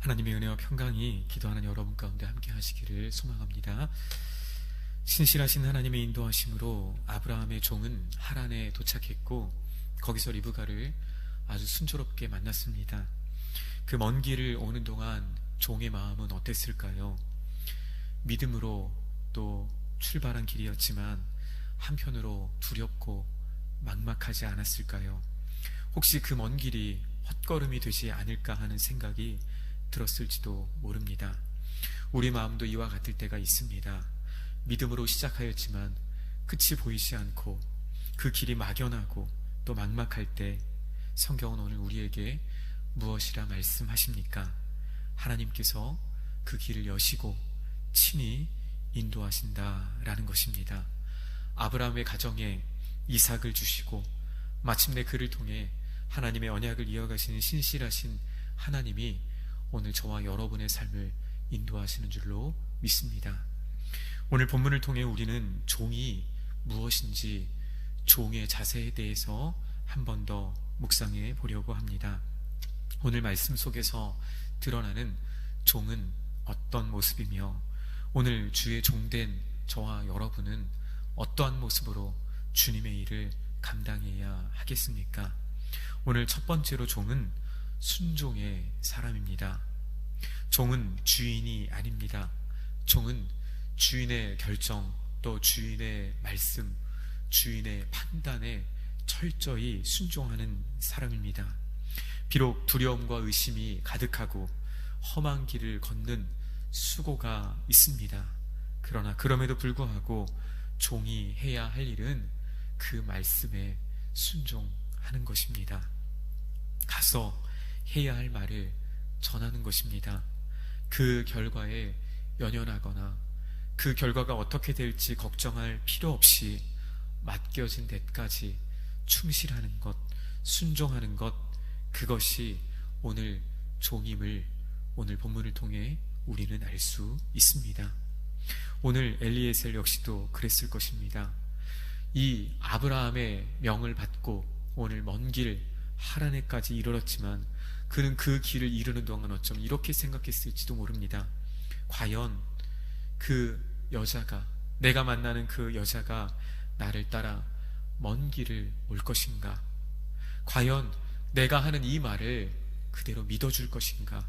하나님의 은혜와 평강이 기도하는 여러분 가운데 함께 하시기를 소망합니다. 신실하신 하나님의 인도하심으로 아브라함의 종은 하란에 도착했고 거기서 리브가를 아주 순조롭게 만났습니다. 그 먼 길을 오는 동안 종의 마음은 어땠을까요? 믿음으로 또 출발한 길이었지만 한편으로 두렵고 막막하지 않았을까요? 혹시 그 먼 길이 헛걸음이 되지 않을까 하는 생각이 들었을지도 모릅니다. 우리 마음도 이와 같을 때가 있습니다. 믿음으로 시작하였지만 끝이 보이지 않고 그 길이 막연하고 또 막막할 때 성경은 오늘 우리에게 무엇이라 말씀하십니까? 하나님께서 그 길을 여시고 친히 인도하신다라는 것입니다. 아브라함의 가정에 이삭을 주시고 마침내 그를 통해 하나님의 언약을 이어가시는 신실하신 하나님이 오늘 저와 여러분의 삶을 인도하시는 줄로 믿습니다. 오늘 본문을 통해 우리는 종이 무엇인지 종의 자세에 대해서 한 번 더 묵상해 보려고 합니다. 오늘 말씀 속에서 드러나는 종은 어떤 모습이며 오늘 주의 종된 저와 여러분은 어떠한 모습으로 주님의 일을 감당해야 하겠습니까? 오늘 첫 번째로 종은 순종의 사람입니다. 종은 주인이 아닙니다. 종은 주인의 결정, 또 주인의 말씀, 주인의 판단에 철저히 순종하는 사람입니다. 비록 두려움과 의심이 가득하고 험한 길을 걷는 수고가 있습니다. 그러나 그럼에도 불구하고 종이 해야 할 일은 그 말씀에 순종하는 것입니다. 가서 해야 할 말을 전하는 것입니다. 그 결과에 연연하거나 그 결과가 어떻게 될지 걱정할 필요 없이 맡겨진 데까지 충실하는 것, 순종하는 것, 그것이 오늘 종임을 오늘 본문을 통해 우리는 알 수 있습니다. 오늘 엘리에셀 역시도 그랬을 것입니다. 이 아브라함의 명을 받고 오늘 먼 길 하란에까지 이르렀지만 그는 그 길을 이루는 동안 어쩜 이렇게 생각했을지도 모릅니다. 과연 그 여자가, 내가 만나는 그 여자가 나를 따라 먼 길을 올 것인가? 과연 내가 하는 이 말을 그대로 믿어줄 것인가?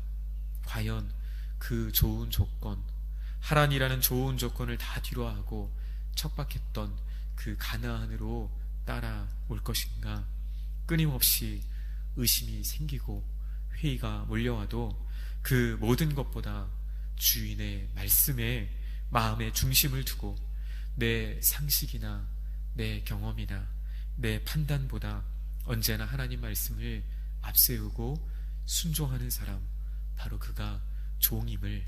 과연 그 좋은 조건, 하란이라는 좋은 조건을 다 뒤로하고 척박했던 그 가나안으로 따라올 것인가? 끊임없이 의심이 생기고 회의가 몰려와도 그 모든 것보다 주인의 말씀에 마음의 중심을 두고 내 상식이나 내 경험이나 내 판단보다 언제나 하나님 말씀을 앞세우고 순종하는 사람, 바로 그가 종임을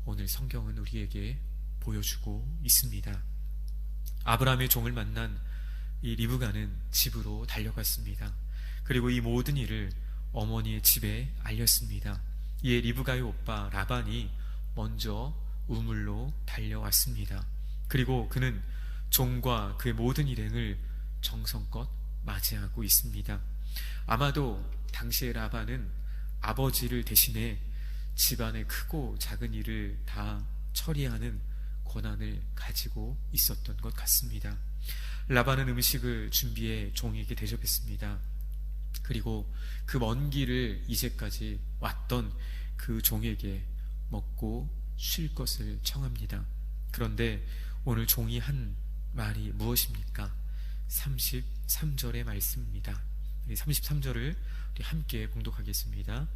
오늘 성경은 우리에게 보여주고 있습니다. 아브라함의 종을 만난 이 리브가는 집으로 달려갔습니다. 그리고 이 모든 일을 어머니의 집에 알렸습니다. 이에 리브가의 오빠 라반이 먼저 우물로 달려왔습니다. 그리고 그는 종과 그의 모든 일행을 정성껏 맞이하고 있습니다. 아마도 당시의 라반은 아버지를 대신해 집안의 크고 작은 일을 다 처리하는 권한을 가지고 있었던 것 같습니다. 라반은 음식을 준비해 종에게 대접했습니다. 그리고 그 먼 길을 이제까지 왔던 그 종에게 먹고 쉴 것을 청합니다. 그런데 오늘 종이 한 말이 무엇입니까? 33절의 말씀입니다. 33절을 우리 함께 봉독하겠습니다.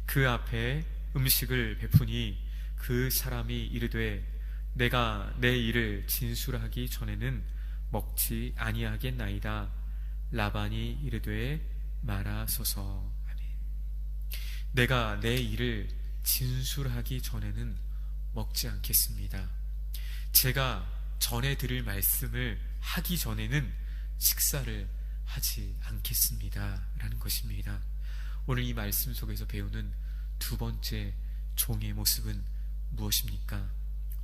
그 앞에 음식을 베푸니 그 사람이 이르되 내가 내 일을 진술하기 전에는 먹지 아니하겠나이다. 라반이 이르되 말하소서. 아멘. 내가 내 일을 진술하기 전에는 먹지 않겠습니다. 제가 전해 드릴 말씀을 하기 전에는 식사를 하지 않겠습니다 라는 것입니다. 오늘 이 말씀 속에서 배우는 두 번째 종의 모습은 무엇입니까?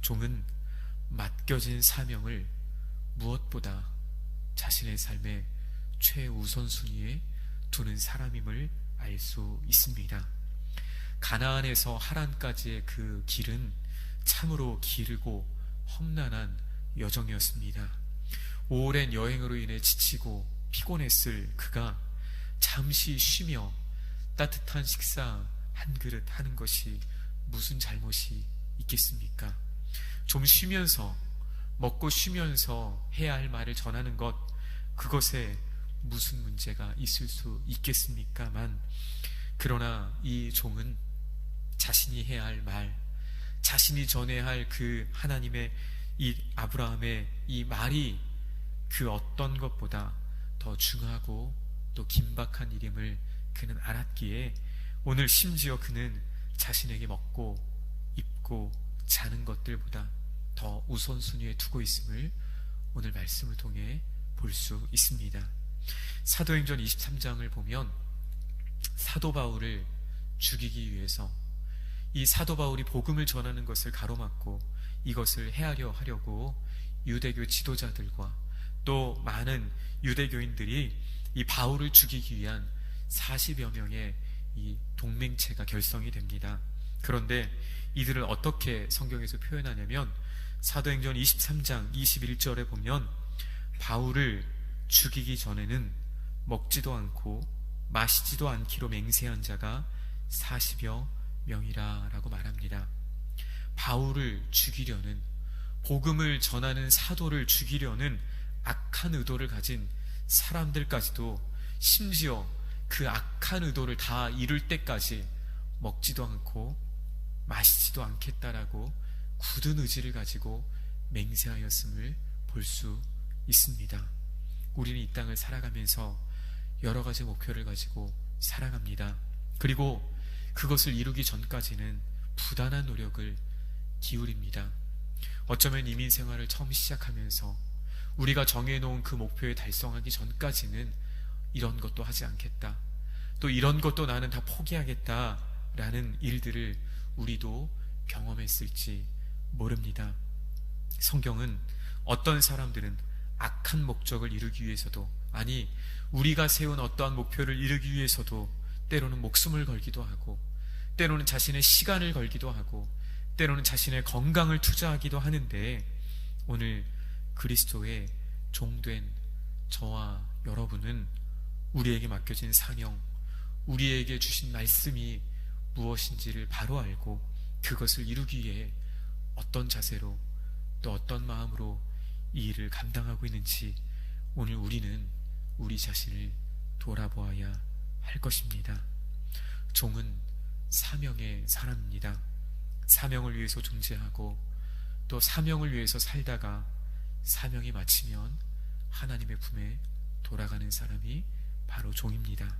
종은 맡겨진 사명을 무엇보다 자신의 삶의 최우선순위에 두는 사람임을 알 수 있습니다. 가나안에서 하란까지의 그 길은 참으로 길고 험난한 여정이었습니다. 오랜 여행으로 인해 지치고 피곤했을 그가 잠시 쉬며 따뜻한 식사 한 그릇 하는 것이 무슨 잘못이 있겠습니까? 좀 쉬면서, 먹고 쉬면서 해야 할 말을 전하는 것, 그것에 무슨 문제가 있을 수 있겠습니까만, 그러나 이 종은 자신이 해야 할 말, 자신이 전해야 할 그 하나님의 이 아브라함의 이 말이 그 어떤 것보다 더 중하고 또 긴박한 일임을 그는 알았기에 오늘 심지어 그는 자신에게 먹고 입고 자는 것들보다 더 우선순위에 두고 있음을 오늘 말씀을 통해 볼 수 있습니다. 사도행전 23장을 보면 사도 바울을 죽이기 위해서 이 사도 바울이 복음을 전하는 것을 가로막고 이것을 헤아려 하려고 유대교 지도자들과 또 많은 유대교인들이 이 바울을 죽이기 위한 40여 명의 이 동맹체가 결성이 됩니다. 그런데 이들을 어떻게 성경에서 표현하냐면 사도행전 23장 21절에 보면 바울을 죽이기 전에는 먹지도 않고 마시지도 않기로 맹세한 자가 40여 명이라 라고 말합니다. 바울을 죽이려는, 복음을 전하는 사도를 죽이려는 악한 의도를 가진 사람들까지도 심지어 그 악한 의도를 다 이룰 때까지 먹지도 않고 마시지도 않겠다라고 굳은 의지를 가지고 맹세하였음을 볼 수 있습니다. 우리는 이 땅을 살아가면서 여러 가지 목표를 가지고 살아갑니다. 그리고 그것을 이루기 전까지는 부단한 노력을 기울입니다. 어쩌면 이민 생활을 처음 시작하면서 우리가 정해놓은 그 목표에 달성하기 전까지는 이런 것도 하지 않겠다, 또 이런 것도 나는 다 포기하겠다라는 일들을 우리도 경험했을지 모릅니다. 성경은 어떤 사람들은 악한 목적을 이루기 위해서도, 아니 우리가 세운 어떠한 목표를 이루기 위해서도 때로는 목숨을 걸기도 하고, 때로는 자신의 시간을 걸기도 하고, 때로는 자신의 건강을 투자하기도 하는데, 오늘 그리스도의 종된 저와 여러분은 우리에게 맡겨진 사명, 우리에게 주신 말씀이 무엇인지를 바로 알고 그것을 이루기 위해 어떤 자세로 또 어떤 마음으로 이 일을 감당하고 있는지 오늘 우리는 우리 자신을 돌아보아야 할 것입니다. 종은 사명의 사람입니다. 사명을 위해서 존재하고 또 사명을 위해서 살다가 사명이 마치면 하나님의 품에 돌아가는 사람이 바로 종입니다.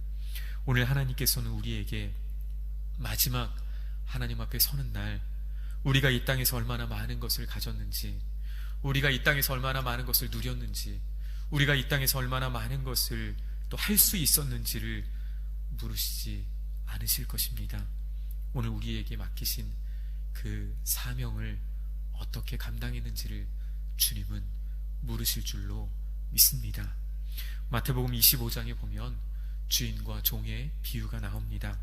오늘 하나님께서는 우리에게 마지막 하나님 앞에 서는 날, 우리가 이 땅에서 얼마나 많은 것을 가졌는지, 우리가 이 땅에서 얼마나 많은 것을 누렸는지, 우리가 이 땅에서 얼마나 많은 것을 또 할 수 있었는지를 물으시지 않으실 것입니다. 오늘 우리에게 맡기신 그 사명을 어떻게 감당했는지를 주님은 물으실 줄로 믿습니다. 마태복음 25장에 보면 주인과 종의 비유가 나옵니다.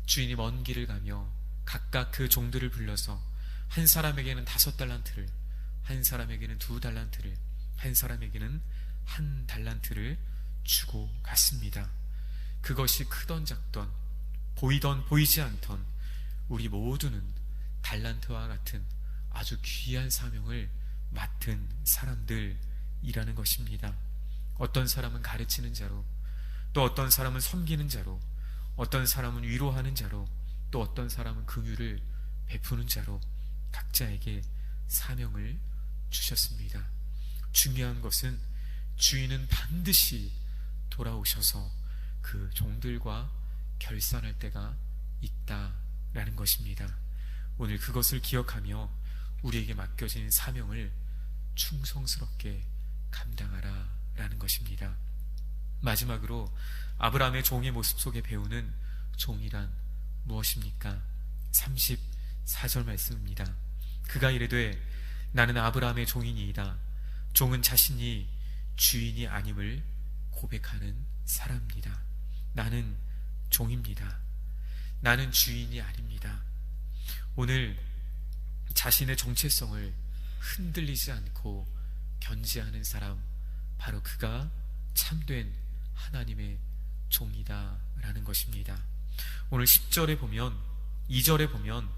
주인이 먼 길을 가며 각각 그 종들을 불러서 한 사람에게는 5달란트를, 한 사람에게는 2달란트를, 한 사람에게는 1달란트를 주고 갔습니다. 그것이 크던 작던, 보이던 보이지 않던 우리 모두는 달란트와 같은 아주 귀한 사명을 맡은 사람들이라는 것입니다. 어떤 사람은 가르치는 자로, 또 어떤 사람은 섬기는 자로, 어떤 사람은 위로하는 자로, 또 어떤 사람은 긍휼을 베푸는 자로 각자에게 사명을 주셨습니다. 중요한 것은 주인은 반드시 돌아오셔서 그 종들과 결산할 때가 있다라는 것입니다. 오늘 그것을 기억하며 우리에게 맡겨진 사명을 충성스럽게 감당하라 라는 것입니다. 마지막으로 아브라함의 종의 모습 속에 배우는 종이란 무엇입니까? 34절 말씀입니다. 그가 이르되 나는 아브라함의 종이니이다. 종은 자신이 주인이 아님을 고백하는 사람입니다. 나는 종입니다. 나는 주인이 아닙니다. 오늘 자신의 정체성을 흔들리지 않고 견지하는 사람, 바로 그가 참된 하나님의 종이다 라는 것입니다. 오늘 10절에 보면, 2절에 보면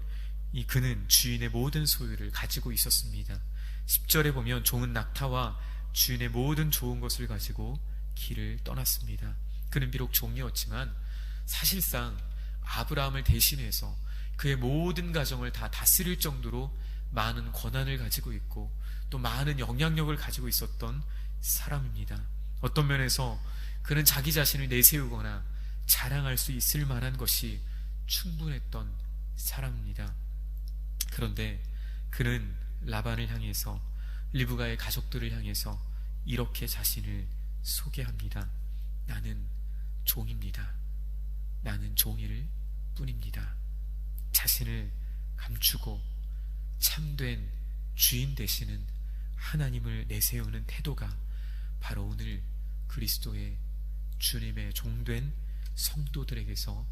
이 그는 주인의 모든 소유를 가지고 있었습니다. 10절에 보면 종은 낙타와 주인의 모든 좋은 것을 가지고 길을 떠났습니다. 그는 비록 종이었지만 사실상 아브라함을 대신해서 그의 모든 가정을 다 다스릴 정도로 많은 권한을 가지고 있고 또 많은 영향력을 가지고 있었던 사람입니다. 어떤 면에서 그는 자기 자신을 내세우거나 자랑할 수 있을 만한 것이 충분했던 사람입니다. 그런데 그는 라반을 향해서, 리브가의 가족들을 향해서 이렇게 자신을 소개합니다. 나는 종입니다. 나는 종일 뿐입니다. 자신을 감추고 참된 주인 되시는 하나님을 내세우는 태도가 바로 오늘 그리스도의 주님의 종된 성도들에게서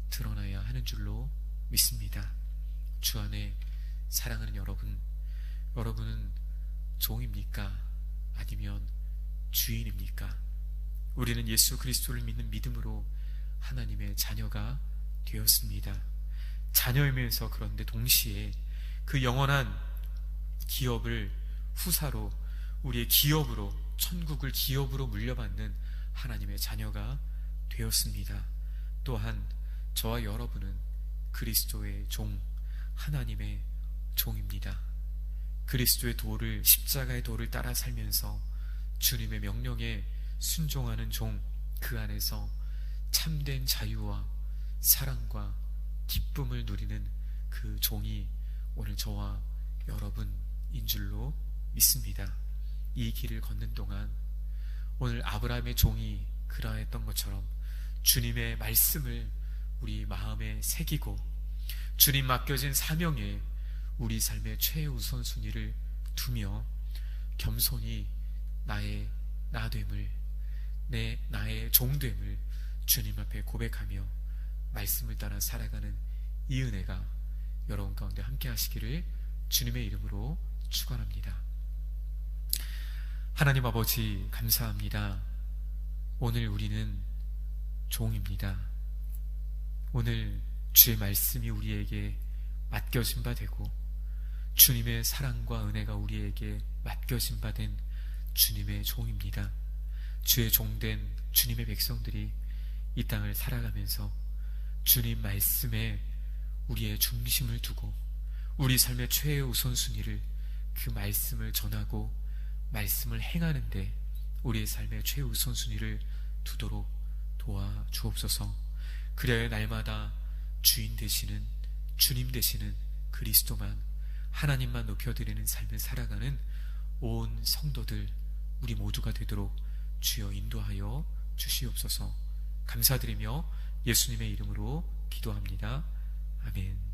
드러나야 하는 줄로 믿습니다. 주 안에 사랑하는 여러분, 여러분은 종입니까? 아니면 주인입니까? 우리는 예수 그리스도를 믿는 믿음으로 하나님의 자녀가 되었습니다. 자녀이면서 그런데 동시에 그 영원한 기업을 후사로, 우리의 기업으로, 천국을 기업으로 물려받는 하나님의 자녀가 되었습니다. 또한 저와 여러분은 그리스도의 종, 하나님의 종입니다. 그리스도의 도를, 십자가의 도를 따라 살면서 주님의 명령에 순종하는 종, 그 안에서 참된 자유와 사랑과 기쁨을 누리는 그 종이 오늘 저와 여러분인 줄로 믿습니다. 이 길을 걷는 동안 오늘 아브라함의 종이 그러했던 것처럼 주님의 말씀을 우리 마음에 새기고 주님 맡겨진 사명에 우리 삶의 최우선순위를 두며 겸손히 나의 나됨을, 나의 종됨을 주님 앞에 고백하며 말씀을 따라 살아가는 이 은혜가 여러분 가운데 함께 하시기를 주님의 이름으로 축원합니다. 하나님 아버지 감사합니다. 오늘 우리는 종입니다. 오늘 주의 말씀이 우리에게 맡겨진 바 되고 주님의 사랑과 은혜가 우리에게 맡겨진 바 된 주님의 종입니다. 주의 종된 주님의 백성들이 이 땅을 살아가면서 주님 말씀에 우리의 중심을 두고 우리 삶의 최우선순위를 그 말씀을 전하고 말씀을 행하는데 우리의 삶의 최우선순위를 두도록 도와주옵소서. 그래야 날마다 주인 되시는, 주님 되시는 그리스도만, 하나님만 높여드리는 삶을 살아가는 온 성도들 우리 모두가 되도록 주여 인도하여 주시옵소서. 감사드리며 예수님의 이름으로 기도합니다. 아멘.